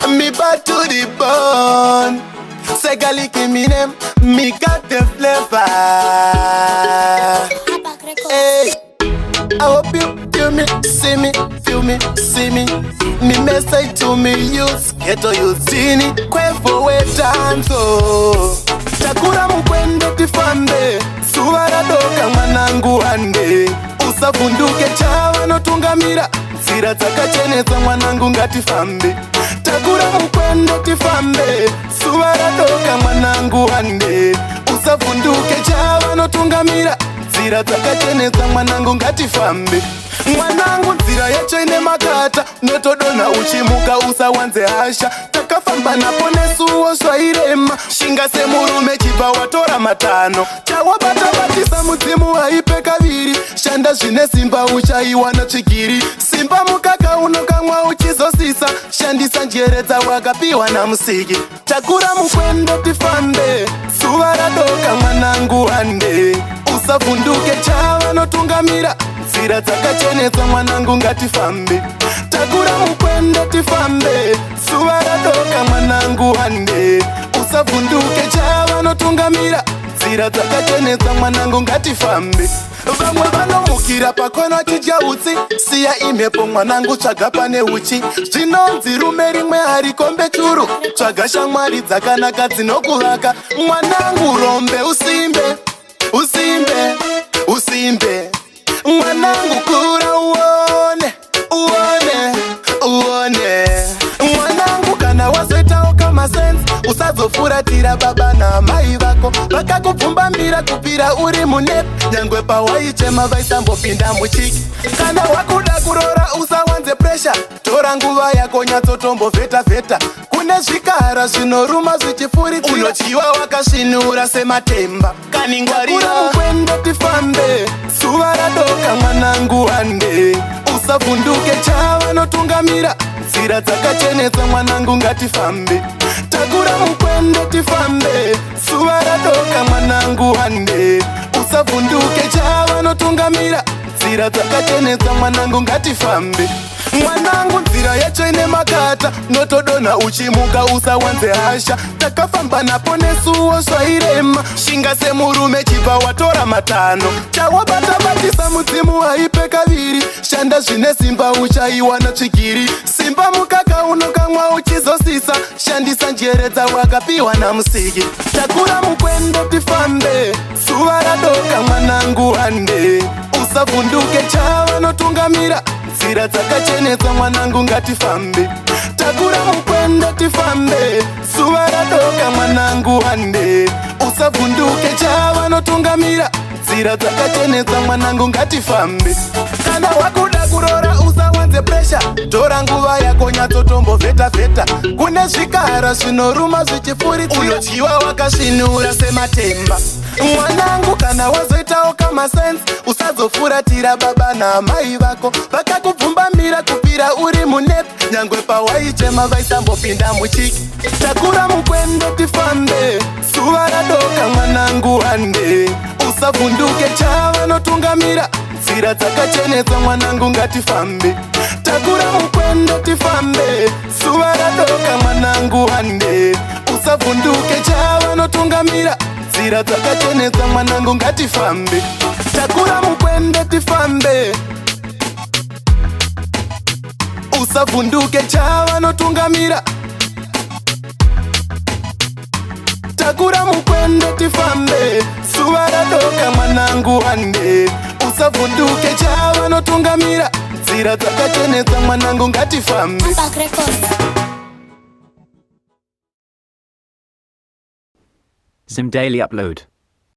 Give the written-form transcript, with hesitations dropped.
me bad to the bone. Segali give me name, me got the flavor. Hey, I hope you feel me, see me, feel me, see me. Me message to me youth, ghetto youthini. Kwevo we tanzo, chakura mukwende tifambe. Suwara doka mwanangu ande. Usavunduke chawa no tungamira. Zira takacheneza mwanangu ngatifambe. Takura mukwende tifambe. Suwara doka mwanangu ande. Usavunduke chawa no tungamira. Zira takacheneza mwanangu ngatifambe. Mwanangu nzira yacho ine makata. Notodona uchimuka usawanze hasha. Takafamba napone suwo swairema. Shinga se murume chiva watora matano. Chawabata batisa mudzimu haipe kaviri. Shanda zvine simba uchaiwana chigiri. Simba mukaka unokamwa uchizosisa. Shandisa njeredza wakapiwa na musiki. Takura mukwende tifambe. Suva radoka mwanangu ande. Usavunduke chava notungamira. Zira dzakachenetsa mwanangu ngatifambe. Takura mukwende tifambe. Suva radoka mwanangu ande. Usavunduke chava notungamira. Zira dzakachenetsa mwanangu ngatifambe. Vamwe vanomukira pakono chidya utsi. Siya imhepo mwanangu tsvaga pane uchi. Zvinonzi rume rimwe harikombe churu. Tsvaga shamwari dzakanaka dzinokuvaka. Mwanangu rombe usimbe, usimbe, usimbe. Mwanangu kura uone, uone, uone. Mwanangu kana wazoitawo kama sense. Usazofuratira baba na mai vako. Vakakupfumbambira kupira uri munepi. Nyangwe pawaichema vaisambopinda muchiki. Kana wakuda kurora usawanze pressure. Tora nguva yako nyatsotombo veta veta. Kune zvikara zvinoruma zvichifuritira. Unochiwa wakasvinura sematemba. Kaningwarira mukwende tifambe. Suva radoka mwanangu ande. Usavunduke chava notungamira. Zira dzakachenetsa mwanangu ngatifambe. Takura mukwende tifambe. Suva radoka mwanangu ande. Usavunduke chava notungamira. Zira dzakachenetsa mwanangu ngatifambe. Mwanangu nzira yacho ine makata. Notodona uchimuka usawanze hasha. Takafamba napo nesuwo swairema. Shinga se murume chipa watora matano. Chawabata batisa mudzimu haipe kaviri. Shanda zvine simba uchaiwana chigiri. Simba mukaka unokamwa uchizosisa. Shandisa njeredza wakapiwa na musiki. Takura mukwende tifambe. Suva radoka mwanangu ande. Usavunduke chava notungamira. Zira dzakachenetsa mwanangu ngatifambe. Takura mukwende tifambe. Suva radoka mwanangu ande. Usavunduke chava notungamira. Zira dzakachenetsa mwanangu ngatifambe. Kana wakuda kurora usawanze pressure. Tora nguva yako nyatsotombo veta veta. Kune zvikara zvinoruma zvichifuritira. Unochiwa wakasvinura sematemba. Mwanangu kana wazoitawo kama sense. Usazofuratira baba na mai vako. Vakakupfumbambira kupira uri munepi. Nyangwe pawaichema vaisambopinda muchiki. Takura mukwende tifambe. Suva radoka mwanangu ande. Usavunduke chava notungamira. Zira dzakachenetsa mwanangu ngatifambe. Takura mukwende tifambe. Suva radoka mwanangu ande. Usavunduke chava notungamira. Zira dzakachenetsa mwanangu ngatifambe. Takura mukwende tifambe. Usavunduke chava notungamira. Takura mukwende tifambe. Suva radoka mwanangu ande. Usavunduke chava notungamira. Zira dzakachenetsa mwanangu ngatifambe. Zim Daily Upload.